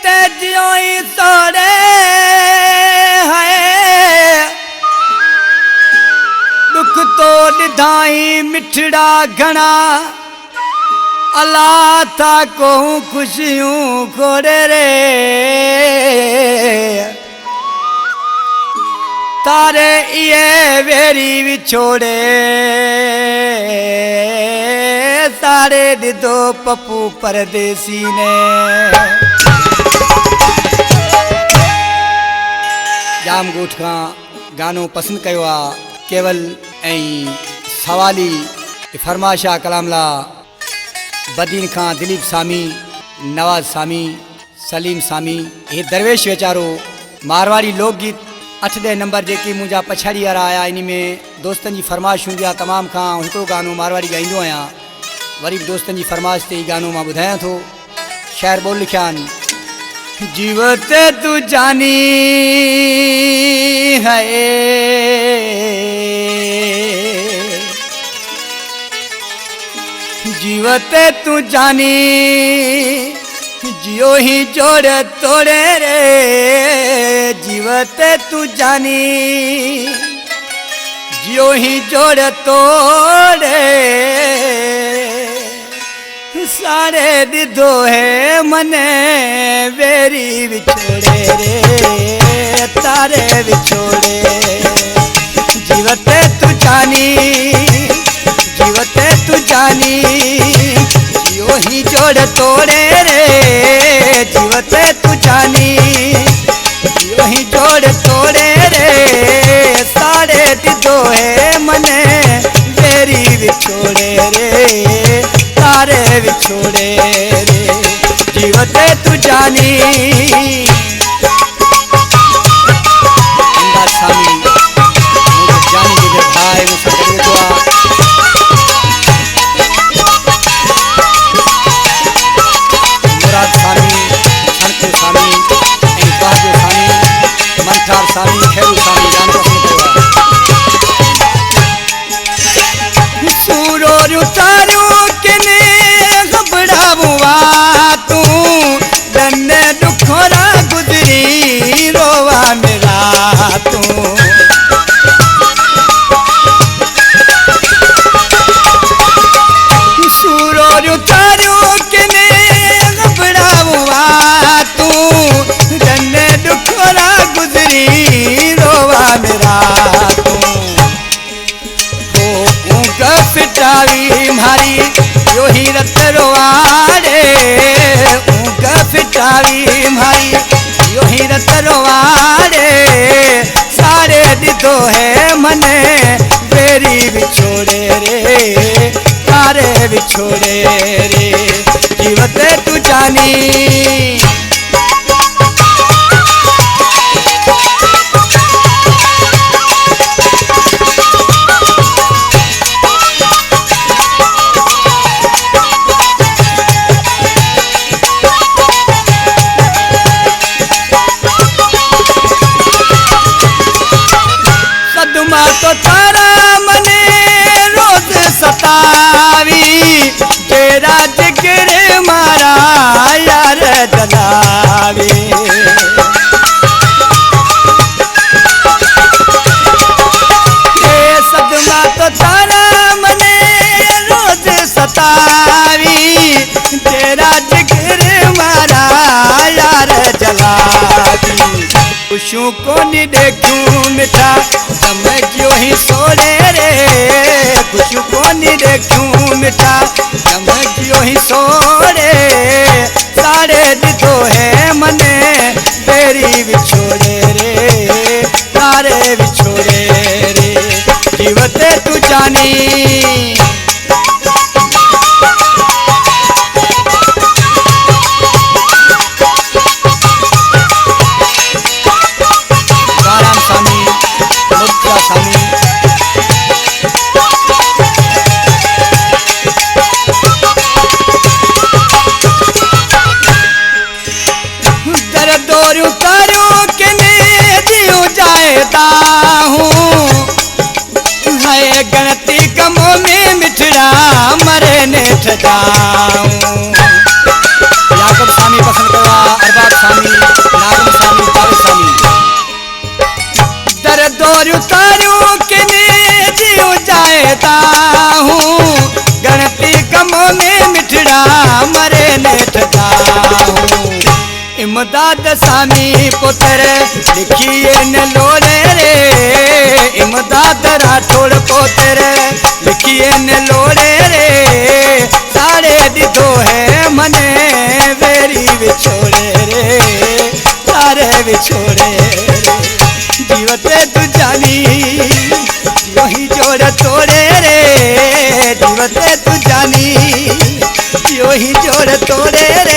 ते जियो ही सोड़े है दुख तो निधाई मिठड़ा घना अल्लाह था को खुशियों खोड़े रे तारे ये वेरी विछोड़े सारे दिदो पप्पू परदेसी ने जाम गोठ का गानो पसंद कयो आ केवल ऐं सवाली फरमाशा कलामला बदीन खां दिलीप सामी नवाज सामी सलीम सामी ये दरवेश वेचारो मारवाड़ी लोकगीत 8 नंबर जेकी मुझा पछाड़ी वारा आया इन में दोस्तन की फरमाइश हूंदी आहे तमाम खां हिकिड़ो गानो मारवाड़ी गाईंदो आहियां वरी दोस्तन की फरमाइश ते गानो मां ॿुधायां थो शायर बोल लिखिया आहिनि जीवत तू जानी है जीवत तू जानी जियो ही जोड़ तोड़े रे जीवत तू जानी जियो ही जोड़ तोड़े सारे दिदो है मने वेरी विछोड़े रे तारे विछोड़े जीवत तू जानी जीवत तू जानी जियो ही जोड़ तोड़े रे जीवत तू जानी जियो ही जोड़ तोड़े रे सारे दिदो है मने वेरी विछोड़े रे तारे विछोड़े रे जीवत तू जानी सामी जानी के भाई मुझसे मुराद सामी छनकू सामी बाजू सामी मंठार सामी खेरू सामी गान सूरो रुतारू किने घबरावा तू दन्ने दुखोरा गुजरी रोवा मेरा तू सूरो रुतारू किने घबरावा तू दन्ने दुखोरा गुजरी रोवा मेरा तू फिटावी मारी यो ही रत रोवाड़े ऊँग फिटावी मारी यो ही रत रोवाड़े सारे दिदो है मने बेरी बिछोड़े रे तारे बिछोड़े रे जीवत तू जानी तो तारा मने रोज सतावी तेरा जिगर मारा यार जलावी सदमा तो तारा मने रोज सतावी तेरा जिगर मारा यार जलावी खुशू को नहीं देखूं मिठा समझियो ही सोड़े रे खुशू को नहीं देखूं मिठा समझियो ही सोड़े सारे दिदो है मने बेरी बिछोड़े रे तारे बिछोड़े रे जीवत तू जानी गणती कमों में मिठड़ा मरे ने ठजाऊं याकूब सामी पसंद करवा अरबाब स्वामी नागम स्वामी पावे स्वामी दर दौर उतारूं किने जीव जाएता हूँ गणपति कमों में मिठड़ा मरे नेठता हूँ इमदाद स्वामी पुत्र लिखिए न लोड़े रे इमदाद राठौड़ पुत्र लिखिए न लोड़े रे सारे दिधो है मने वेरी विछोड़े रे सारे विछोड़े रे जीवते तू जानी वही जोड़ तोड़े रे जीवते तू जानी वही जोड़ तोड़े रे